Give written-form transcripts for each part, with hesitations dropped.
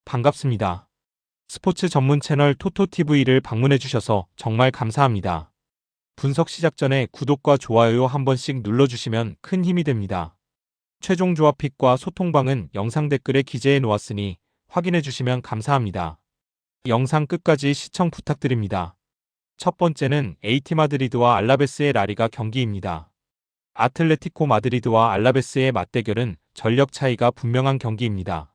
반갑습니다. 스포츠 전문 채널 토토TV를 방문해주셔서 정말 감사합니다. 분석 시작 전에 구독과 좋아요 한 번씩 눌러주시면 큰 힘이 됩니다. 최종 조합 픽과 소통방은 영상 댓글에 기재해 놓았으니 확인해주시면 감사합니다. 영상 끝까지 시청 부탁드립니다. 첫 번째는 AT 마드리드와 알라베스의 라리가 경기입니다. 아틀레티코 마드리드와 알라베스의 맞대결은 전력 차이가 분명한 경기입니다.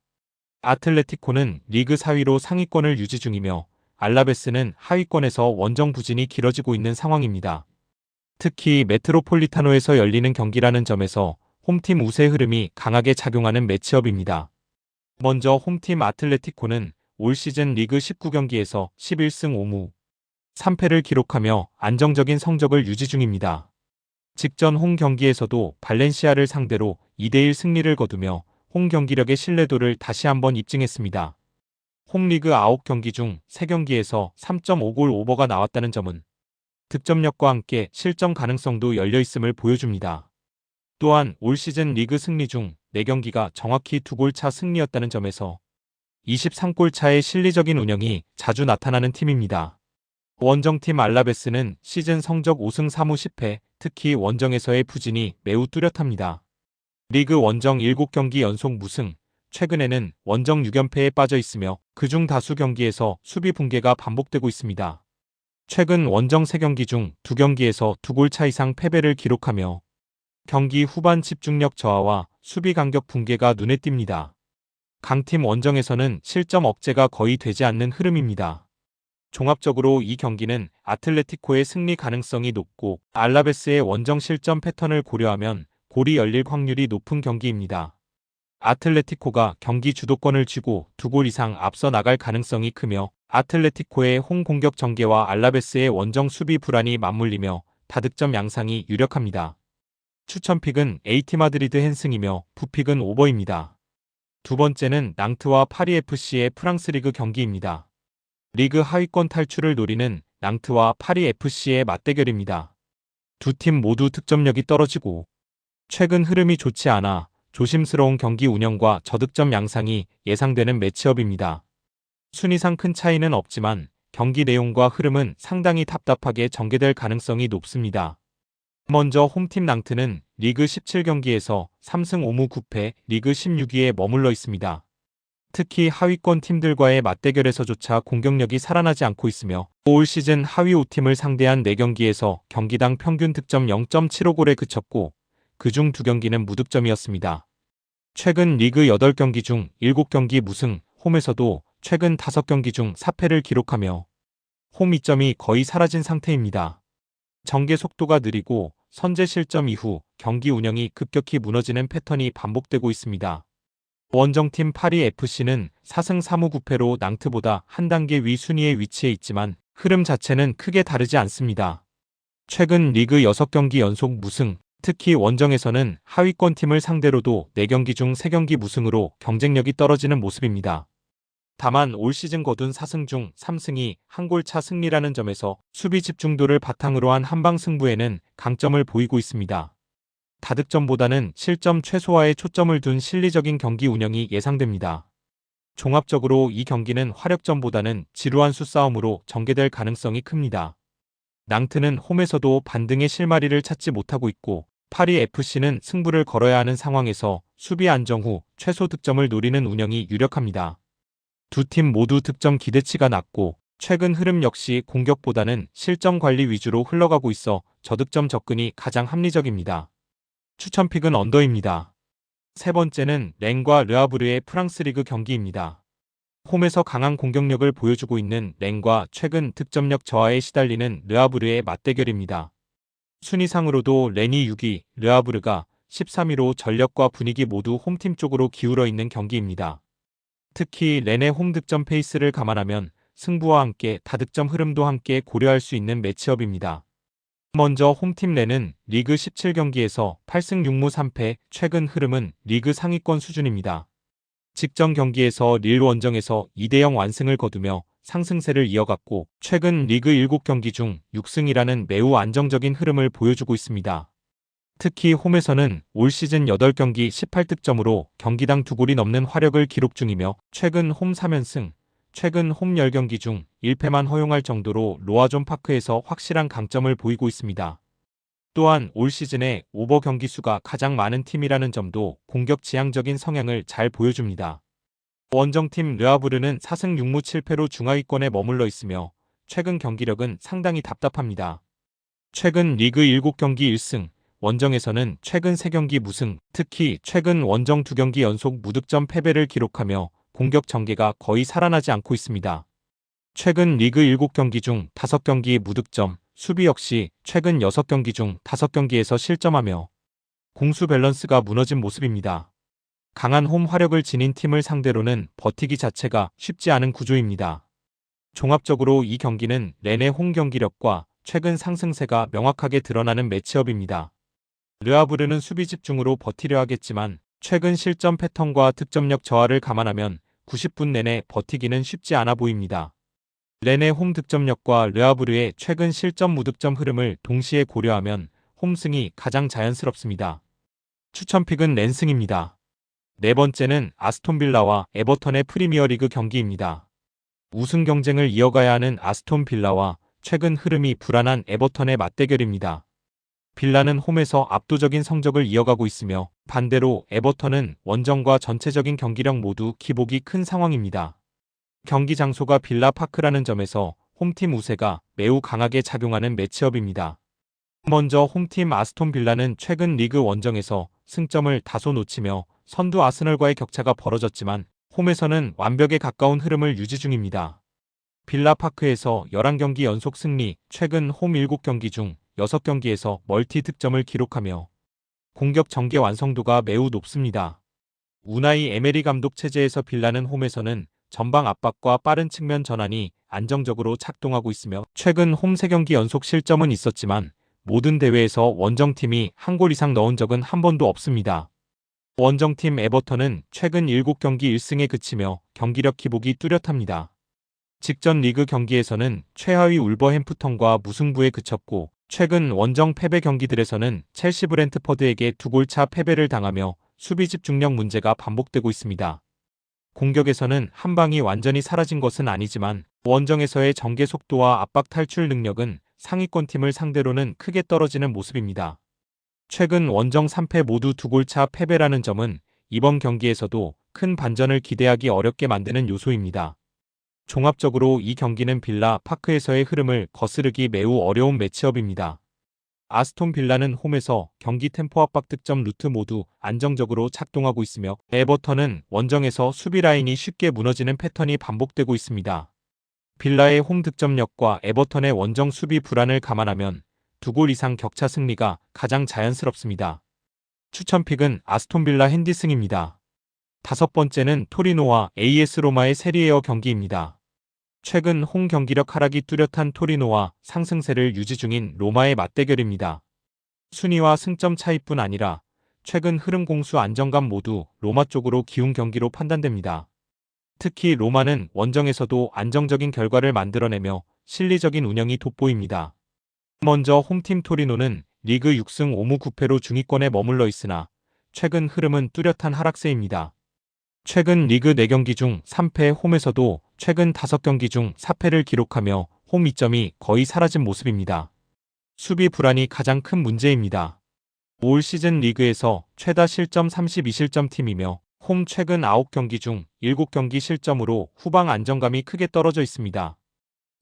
아틀레티코는 리그 4위로 상위권을 유지 중이며 알라베스는 하위권에서 원정 부진이 길어지고 있는 상황입니다. 특히 메트로폴리타노에서 열리는 경기라는 점에서 홈팀 우세 흐름이 강하게 작용하는 매치업입니다. 먼저 홈팀 아틀레티코는 올 시즌 리그 19경기에서 11승 5무 3패를 기록하며 안정적인 성적을 유지 중입니다. 직전 홈 경기에서도 발렌시아를 상대로 2대1 승리를 거두며 홈 경기력의 신뢰도를 다시 한번 입증했습니다. 홈리그 9경기 중 3경기에서 3.5골 오버가 나왔다는 점은 득점력과 함께 실점 가능성도 열려있음을 보여줍니다. 또한 올 시즌 리그 승리 중 4경기가 정확히 2골 차 승리였다는 점에서 23골 차의 실리적인 운영이 자주 나타나는 팀입니다. 원정팀 알라베스는 시즌 성적 5승 3무 10패, 특히 원정에서의 부진이 매우 뚜렷합니다. 리그 원정 7경기 연속 무승, 최근에는 원정 6연패에 빠져 있으며 그중 다수 경기에서 수비 붕괴가 반복되고 있습니다. 최근 원정 3경기 중 2경기에서 2골 차 이상 패배를 기록하며 경기 후반 집중력 저하와 수비 간격 붕괴가 눈에 띕니다. 강팀 원정에서는 실점 억제가 거의 되지 않는 흐름입니다. 종합적으로 이 경기는 아틀레티코의 승리 가능성이 높고 알라베스의 원정 실점 패턴을 고려하면 골이 열릴 확률이 높은 경기입니다. 아틀레티코가 경기 주도권을 쥐고 2골 이상 앞서 나갈 가능성이 크며 아틀레티코의 홈 공격 전개와 알라베스의 원정 수비 불안이 맞물리며 다득점 양상이 유력합니다. 추천픽은 AT 마드리드 핸승이며 부픽은 오버입니다. 두 번째는 낭트와 파리FC의 프랑스 리그 경기입니다. 리그 하위권 탈출을 노리는 낭트와 파리FC의 맞대결입니다. 두 팀 모두 득점력이 떨어지고 최근 흐름이 좋지 않아 조심스러운 경기 운영과 저득점 양상이 예상되는 매치업입니다. 순위상 큰 차이는 없지만 경기 내용과 흐름은 상당히 답답하게 전개될 가능성이 높습니다. 먼저 홈팀 낭트는 리그 17경기에서 3승 5무 9패, 리그 16위에 머물러 있습니다. 특히 하위권 팀들과의 맞대결에서조차 공격력이 살아나지 않고 있으며 올 시즌 하위 5팀을 상대한 4경기에서 경기당 평균 득점 0.75골에 그쳤고 그중 2경기는 무득점이었습니다. 최근 리그 8경기 중 7경기 무승, 홈에서도 최근 5경기 중 4패를 기록하며 홈 이점이 거의 사라진 상태입니다. 전개 속도가 느리고 선제 실점 이후 경기 운영이 급격히 무너지는 패턴이 반복되고 있습니다. 원정팀 파리FC는 4승 3무 9패로 낭트보다 한 단계 위 순위에 위치해 있지만 흐름 자체는 크게 다르지 않습니다. 최근 리그 6경기 연속 무승, 특히 원정에서는 하위권 팀을 상대로도 4경기 중 3경기 무승으로 경쟁력이 떨어지는 모습입니다. 다만 올 시즌 거둔 4승 중 3승이 한 골 차 승리라는 점에서 수비 집중도를 바탕으로 한 한방 승부에는 강점을 보이고 있습니다. 다득점보다는 실점 최소화에 초점을 둔 실리적인 경기 운영이 예상됩니다. 종합적으로 이 경기는 화력전보다는 지루한 수싸움으로 전개될 가능성이 큽니다. 낭트는 홈에서도 반등의 실마리를 찾지 못하고 있고 파리FC는 승부를 걸어야 하는 상황에서 수비 안정 후 최소 득점을 노리는 운영이 유력합니다. 두 팀 모두 득점 기대치가 낮고 최근 흐름 역시 공격보다는 실점 관리 위주로 흘러가고 있어 저득점 접근이 가장 합리적입니다. 추천픽은 언더입니다. 세 번째는 렌과 르아브르의 프랑스 리그 경기입니다. 홈에서 강한 공격력을 보여주고 있는 렌과 최근 득점력 저하에 시달리는 르아브르의 맞대결입니다. 순위상으로도 렌이 6위, 르아브르가 13위로 전력과 분위기 모두 홈팀 쪽으로 기울어 있는 경기입니다. 특히 렌의 홈 득점 페이스를 감안하면 승부와 함께 다득점 흐름도 함께 고려할 수 있는 매치업입니다. 먼저 홈팀 렌은 리그 17경기에서 8승 6무 3패, 최근 흐름은 리그 상위권 수준입니다. 직전 경기에서 릴 원정에서 2대0 완승을 거두며 상승세를 이어갔고 최근 리그 7경기 중 6승이라는 매우 안정적인 흐름을 보여주고 있습니다. 특히 홈에서는 올 시즌 8경기 18득점으로 경기당 2골이 넘는 화력을 기록 중이며 최근 홈 3연승, 최근 홈 10경기 중 1패만 허용할 정도로 로아존 파크에서 확실한 강점을 보이고 있습니다. 또한 올 시즌에 오버 경기 수가 가장 많은 팀이라는 점도 공격 지향적인 성향을 잘 보여줍니다. 원정팀 르아브르는 4승 6무 7패로 중하위권에 머물러 있으며 최근 경기력은 상당히 답답합니다. 최근 리그 7경기 1승, 원정에서는 최근 3경기 무승, 특히 최근 원정 2경기 연속 무득점 패배를 기록하며 공격 전개가 거의 살아나지 않고 있습니다. 최근 리그 7경기 중 5경기 무득점, 수비 역시 최근 6경기 중 5경기에서 실점하며 공수 밸런스가 무너진 모습입니다. 강한 홈 화력을 지닌 팀을 상대로는 버티기 자체가 쉽지 않은 구조입니다. 종합적으로 이 경기는 렌의 홈 경기력과 최근 상승세가 명확하게 드러나는 매치업입니다. 르아브르는 수비 집중으로 버티려 하겠지만 최근 실점 패턴과 득점력 저하를 감안하면 90분 내내 버티기는 쉽지 않아 보입니다. 렌의 홈 득점력과 르아브르의 최근 실점 무득점 흐름을 동시에 고려하면 홈승이 가장 자연스럽습니다. 추천픽은 렌승입니다. 네 번째는 아스톤 빌라와 에버턴의 프리미어리그 경기입니다. 우승 경쟁을 이어가야 하는 아스톤 빌라와 최근 흐름이 불안한 에버턴의 맞대결입니다. 빌라는 홈에서 압도적인 성적을 이어가고 있으며 반대로 에버턴은 원정과 전체적인 경기력 모두 기복이 큰 상황입니다. 경기 장소가 빌라 파크라는 점에서 홈팀 우세가 매우 강하게 작용하는 매치업입니다. 먼저 홈팀 아스톤 빌라는 최근 리그 원정에서 승점을 다소 놓치며 선두 아스널과의 격차가 벌어졌지만 홈에서는 완벽에 가까운 흐름을 유지 중입니다. 빌라 파크에서 11경기 연속 승리, 최근 홈 7경기 중 6경기에서 멀티 득점을 기록하며 공격 전개 완성도가 매우 높습니다. 우나이 에메리 감독 체제에서 빌라는 홈에서는 전방 압박과 빠른 측면 전환이 안정적으로 작동하고 있으며 최근 홈 3경기 연속 실점은 있었지만 모든 대회에서 원정팀이 한 골 이상 넣은 적은 한 번도 없습니다. 원정팀 에버턴은 최근 7경기 1승에 그치며 경기력 기복이 뚜렷합니다. 직전 리그 경기에서는 최하위 울버햄프턴과 무승부에 그쳤고 최근 원정 패배 경기들에서는 첼시 브렌트퍼드에게 2골차 패배를 당하며 수비 집중력 문제가 반복되고 있습니다. 공격에서는 한 방이 완전히 사라진 것은 아니지만 원정에서의 전개 속도와 압박 탈출 능력은 상위권 팀을 상대로는 크게 떨어지는 모습입니다. 최근 원정 3패 모두 2골차 패배라는 점은 이번 경기에서도 큰 반전을 기대하기 어렵게 만드는 요소입니다. 종합적으로 이 경기는 빌라 파크에서의 흐름을 거스르기 매우 어려운 매치업입니다. 아스톤 빌라는 홈에서 경기 템포 압박 득점 루트 모두 안정적으로 작동하고 있으며 에버턴은 원정에서 수비 라인이 쉽게 무너지는 패턴이 반복되고 있습니다. 빌라의 홈 득점력과 에버턴의 원정 수비 불안을 감안하면 2골 이상 격차 승리가 가장 자연스럽습니다. 추천픽은 아스톤 빌라 핸디승입니다. 다섯 번째는 토리노와 AS 로마의 세리에어 경기입니다. 최근 홈 경기력 하락이 뚜렷한 토리노와 상승세를 유지 중인 로마의 맞대결입니다. 순위와 승점 차이뿐 아니라 최근 흐름 공수 안정감 모두 로마 쪽으로 기운 경기로 판단됩니다. 특히 로마는 원정에서도 안정적인 결과를 만들어내며 실리적인 운영이 돋보입니다. 먼저 홈팀 토리노는 리그 6승 5무 9패로 중위권에 머물러 있으나 최근 흐름은 뚜렷한 하락세입니다. 최근 리그 4경기 중 3패 홈에서도 최근 5경기 중 4패를 기록하며 홈 이점이 거의 사라진 모습입니다. 수비 불안이 가장 큰 문제입니다. 올 시즌 리그에서 최다 실점 32실점 팀이며 홈 최근 9경기 중 7경기 실점으로 후방 안정감이 크게 떨어져 있습니다.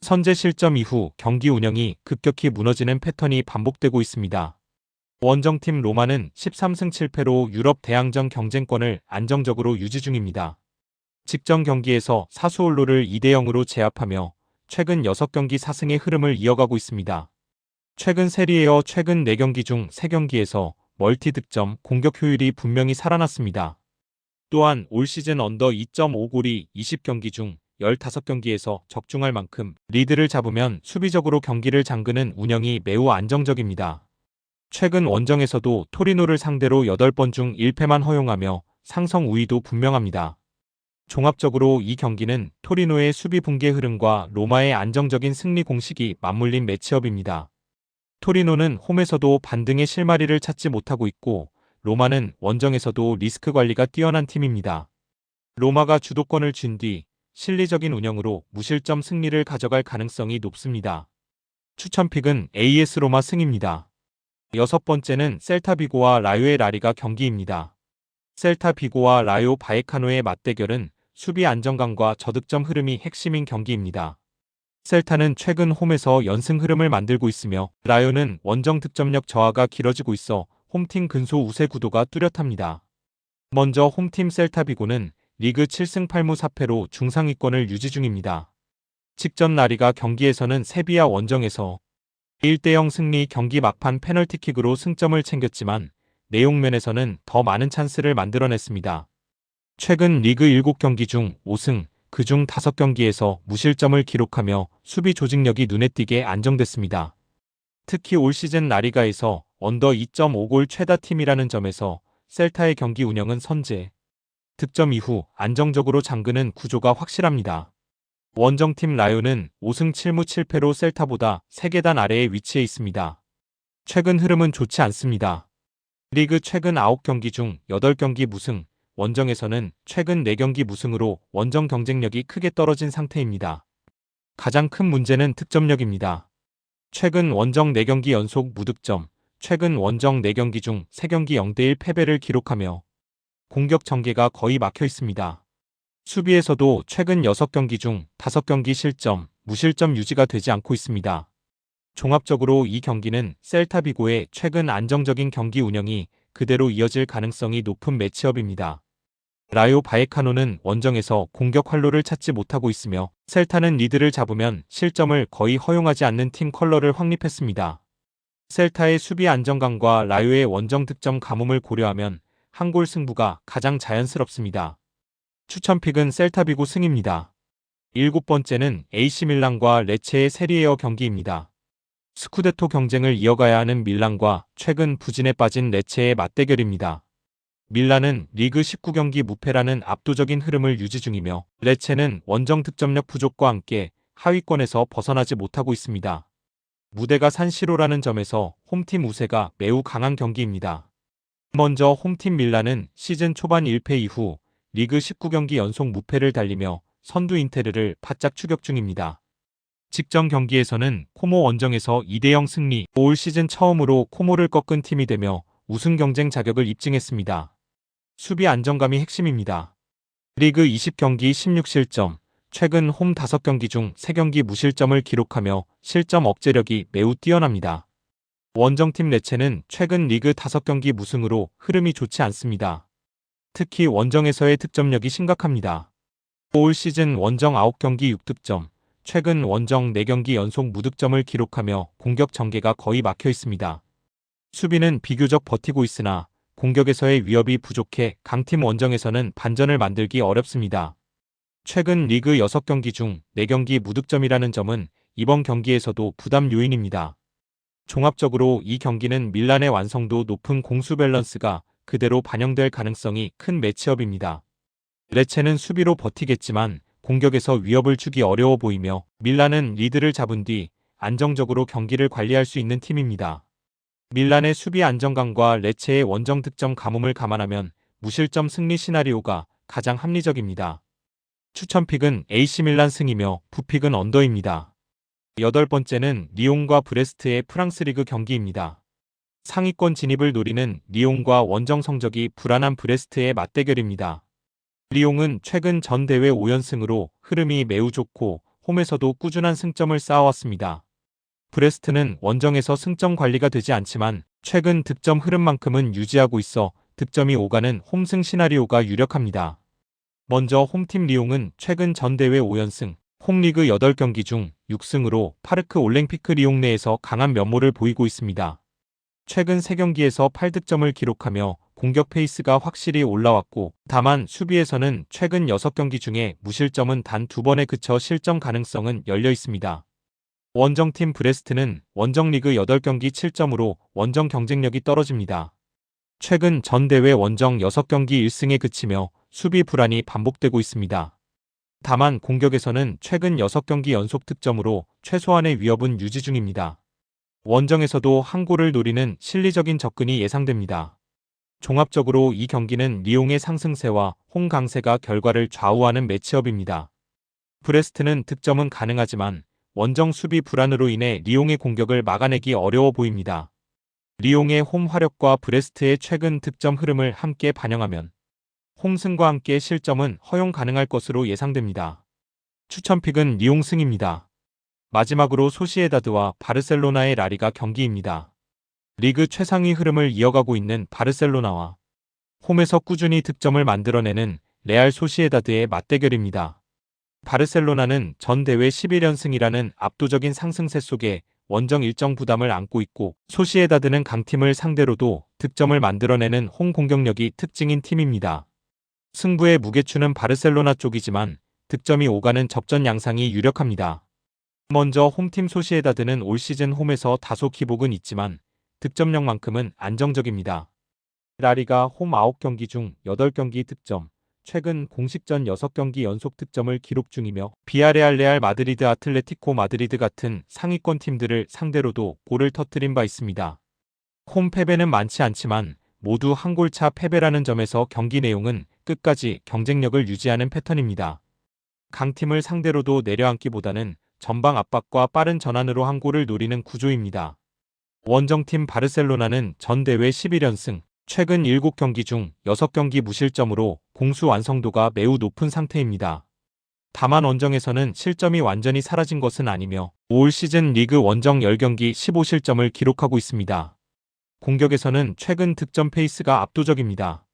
선제 실점 이후 경기 운영이 급격히 무너지는 패턴이 반복되고 있습니다. 원정팀 로마는 13승 7패로 유럽 대항전 경쟁권을 안정적으로 유지 중입니다. 직전 경기에서 사수올로를 2대0으로 제압하며 최근 6경기 4승의 흐름을 이어가고 있습니다. 최근 세리에어 최근 4경기 중 3경기에서 멀티 득점, 공격 효율이 분명히 살아났습니다. 또한 올 시즌 언더 2.5골이 20경기 중 15경기에서 적중할 만큼 리드를 잡으면 수비적으로 경기를 잠그는 운영이 매우 안정적입니다. 최근 원정에서도 토리노를 상대로 8번 중 1패만 허용하며 상성 우위도 분명합니다. 종합적으로 이 경기는 토리노의 수비 붕괴 흐름과 로마의 안정적인 승리 공식이 맞물린 매치업입니다. 토리노는 홈에서도 반등의 실마리를 찾지 못하고 있고 로마는 원정에서도 리스크 관리가 뛰어난 팀입니다. 로마가 주도권을 쥔 뒤 실리적인 운영으로 무실점 승리를 가져갈 가능성이 높습니다. 추천픽은 AS 로마 승입니다. 여섯 번째는 셀타 비고와 라요의 라리가 경기입니다. 셀타 비고와 라요 바에카노의 맞대결은 수비 안정감과 저득점 흐름이 핵심인 경기입니다. 셀타는 최근 홈에서 연승 흐름을 만들고 있으며 라요는 원정 득점력 저하가 길어지고 있어 홈팀 근소 우세 구도가 뚜렷합니다. 먼저 홈팀 셀타 비고는 리그 7승 8무 4패로 중상위권을 유지 중입니다. 직전 라리가 경기에서는 세비야 원정에서 1대0 승리, 경기 막판 페널티킥으로 승점을 챙겼지만 내용면에서는 더 많은 찬스를 만들어냈습니다. 최근 리그 7경기 중 5승, 그중 5경기에서 무실점을 기록하며 수비 조직력이 눈에 띄게 안정됐습니다. 특히 올 시즌 라리가에서 언더 2.5골 최다 팀이라는 점에서 셀타의 경기 운영은 선제, 득점 이후 안정적으로 잠그는 구조가 확실합니다. 원정팀 라요는 5승 7무 7패로 셀타보다 3계단 아래에 위치해 있습니다. 최근 흐름은 좋지 않습니다. 리그 최근 9경기 중 8경기 무승, 원정에서는 최근 4경기 무승으로 원정 경쟁력이 크게 떨어진 상태입니다. 가장 큰 문제는 득점력입니다. 최근 원정 4경기 연속 무득점, 최근 원정 4경기 중 3경기 0대1 패배를 기록하며 공격 전개가 거의 막혀 있습니다. 수비에서도 최근 6경기 중 5경기 실점, 무실점 유지가 되지 않고 있습니다. 종합적으로 이 경기는 셀타 비고의 최근 안정적인 경기 운영이 그대로 이어질 가능성이 높은 매치업입니다. 라요 바에카노는 원정에서 공격 활로를 찾지 못하고 있으며 셀타는 리드를 잡으면 실점을 거의 허용하지 않는 팀 컬러를 확립했습니다. 셀타의 수비 안정감과 라요의 원정 득점 가뭄을 고려하면 한 골 승부가 가장 자연스럽습니다. 추천픽은 셀타 비고 승입니다. 일곱 번째는 AC 밀란과 레체의 세리에어 경기입니다. 스쿠데토 경쟁을 이어가야 하는 밀란과 최근 부진에 빠진 레체의 맞대결입니다. 밀란은 리그 19경기 무패라는 압도적인 흐름을 유지 중이며 레체는 원정 득점력 부족과 함께 하위권에서 벗어나지 못하고 있습니다. 무대가 산시로라는 점에서 홈팀 우세가 매우 강한 경기입니다. 먼저 홈팀 밀란은 시즌 초반 1패 이후 리그 19경기 연속 무패를 달리며 선두 인테르를 바짝 추격 중입니다. 직전 경기에서는 코모 원정에서 2대0 승리, 올 시즌 처음으로 코모를 꺾은 팀이 되며 우승 경쟁 자격을 입증했습니다. 수비 안정감이 핵심입니다. 리그 20경기 16실점, 최근 홈 5경기 중 3경기 무실점을 기록하며 실점 억제력이 매우 뛰어납니다. 원정팀 레체는 최근 리그 5경기 무승으로 흐름이 좋지 않습니다. 특히 원정에서의 득점력이 심각합니다. 올 시즌 원정 9경기 6득점, 최근 원정 4경기 연속 무득점을 기록하며 공격 전개가 거의 막혀 있습니다. 수비는 비교적 버티고 있으나 공격에서의 위협이 부족해 강팀 원정에서는 반전을 만들기 어렵습니다. 최근 리그 6경기 중 4경기 무득점이라는 점은 이번 경기에서도 부담 요인입니다. 종합적으로 이 경기는 밀란의 완성도 높은 공수 밸런스가 그대로 반영될 가능성이 큰 매치업입니다. 레체는 수비로 버티겠지만 공격에서 위협을 주기 어려워 보이며 밀란은 리드를 잡은 뒤 안정적으로 경기를 관리할 수 있는 팀입니다. 밀란의 수비 안정감과 레체의 원정 득점 가뭄을 감안하면 무실점 승리 시나리오가 가장 합리적입니다. 추천픽은 AC 밀란 승이며 부픽은 언더입니다. 여덟 번째는 리옹과 브레스트의 프랑스 리그 경기입니다. 상위권 진입을 노리는 리옹과 원정 성적이 불안한 브레스트의 맞대결입니다. 리옹은 최근 전 대회 5연승으로 흐름이 매우 좋고 홈에서도 꾸준한 승점을 쌓아왔습니다. 브레스트는 원정에서 승점 관리가 되지 않지만 최근 득점 흐름만큼은 유지하고 있어 득점이 오가는 홈승 시나리오가 유력합니다. 먼저 홈팀 리옹은 최근 전 대회 5연승, 홈리그 8경기 중 6승으로 파르크 올랭피크 리옹 내에서 강한 면모를 보이고 있습니다. 최근 3경기에서 8득점을 기록하며 공격 페이스가 확실히 올라왔고 다만 수비에서는 최근 6경기 중에 무실점은 단 2번에 그쳐 실점 가능성은 열려 있습니다. 원정팀 브레스트는 원정 리그 8경기 7점으로 원정 경쟁력이 떨어집니다. 최근 전 대회 원정 6경기 1승에 그치며 수비 불안이 반복되고 있습니다. 다만 공격에서는 최근 6경기 연속 득점으로 최소한의 위협은 유지 중입니다. 원정에서도 한 골을 노리는 실리적인 접근이 예상됩니다. 종합적으로 이 경기는 리옹의 상승세와 홈 강세가 결과를 좌우하는 매치업입니다. 브레스트는 득점은 가능하지만 원정 수비 불안으로 인해 리옹의 공격을 막아내기 어려워 보입니다. 리옹의 홈 화력과 브레스트의 최근 득점 흐름을 함께 반영하면 홈승과 함께 실점은 허용 가능할 것으로 예상됩니다. 추천픽은 리옹 승입니다. 마지막으로 소시에다드와 바르셀로나의 라리가 경기입니다. 리그 최상위 흐름을 이어가고 있는 바르셀로나와 홈에서 꾸준히 득점을 만들어내는 레알 소시에다드의 맞대결입니다. 바르셀로나는 전 대회 11연승이라는 압도적인 상승세 속에 원정 일정 부담을 안고 있고, 소시에다드는 강팀을 상대로도 득점을 만들어내는 홈 공격력이 특징인 팀입니다. 승부의 무게추는 바르셀로나 쪽이지만 득점이 오가는 접전 양상이 유력합니다. 먼저 홈팀 소시에다드는 올 시즌 홈에서 다소 기복은 있지만 득점력만큼은 안정적입니다. 라리가 홈 9경기 중 8경기 득점, 최근 공식전 6경기 연속 득점을 기록 중이며 비아레알, 레알 마드리드, 아틀레티코 마드리드 같은 상위권 팀들을 상대로도 골을 터뜨린 바 있습니다. 홈 패배는 많지 않지만 모두 한 골차 패배라는 점에서 경기 내용은 끝까지 경쟁력을 유지하는 패턴입니다. 강팀을 상대로도 내려앉기보다는 전방 압박과 빠른 전환으로 한 골을 노리는 구조입니다. 원정팀 바르셀로나는 전 대회 11연승, 최근 7경기 중 6경기 무실점으로 공수 완성도가 매우 높은 상태입니다. 다만 원정에서는 실점이 완전히 사라진 것은 아니며 올 시즌 리그 원정 10경기 15실점을 기록하고 있습니다. 공격에서는 최근 득점 페이스가 압도적입니다.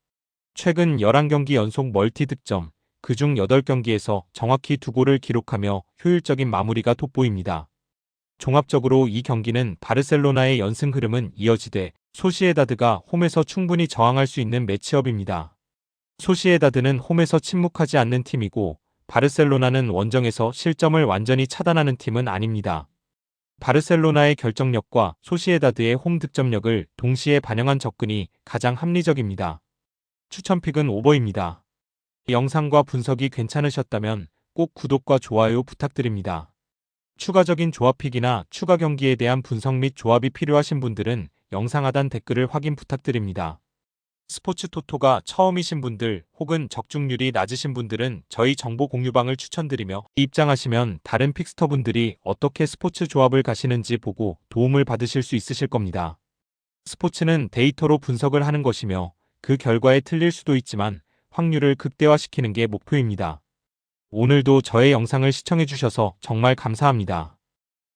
최근 11경기 연속 멀티 득점, 그중 8경기에서 정확히 2골을 기록하며 효율적인 마무리가 돋보입니다. 종합적으로 이 경기는 바르셀로나의 연승 흐름은 이어지되 소시에다드가 홈에서 충분히 저항할 수 있는 매치업입니다. 소시에다드는 홈에서 침묵하지 않는 팀이고 바르셀로나는 원정에서 실점을 완전히 차단하는 팀은 아닙니다. 바르셀로나의 결정력과 소시에다드의 홈 득점력을 동시에 반영한 접근이 가장 합리적입니다. 추천픽은 오버입니다. 영상과 분석이 괜찮으셨다면 꼭 구독과 좋아요 부탁드립니다. 추가적인 조합픽이나 추가 경기에 대한 분석 및 조합이 필요하신 분들은 영상 하단 댓글을 확인 부탁드립니다. 스포츠 토토가 처음이신 분들 혹은 적중률이 낮으신 분들은 저희 정보 공유방을 추천드리며, 입장하시면 다른 픽스터분들이 어떻게 스포츠 조합을 가시는지 보고 도움을 받으실 수 있으실 겁니다. 스포츠는 데이터로 분석을 하는 것이며 그 결과에 틀릴 수도 있지만 확률을 극대화시키는 게 목표입니다. 오늘도 저의 영상을 시청해주셔서 정말 감사합니다.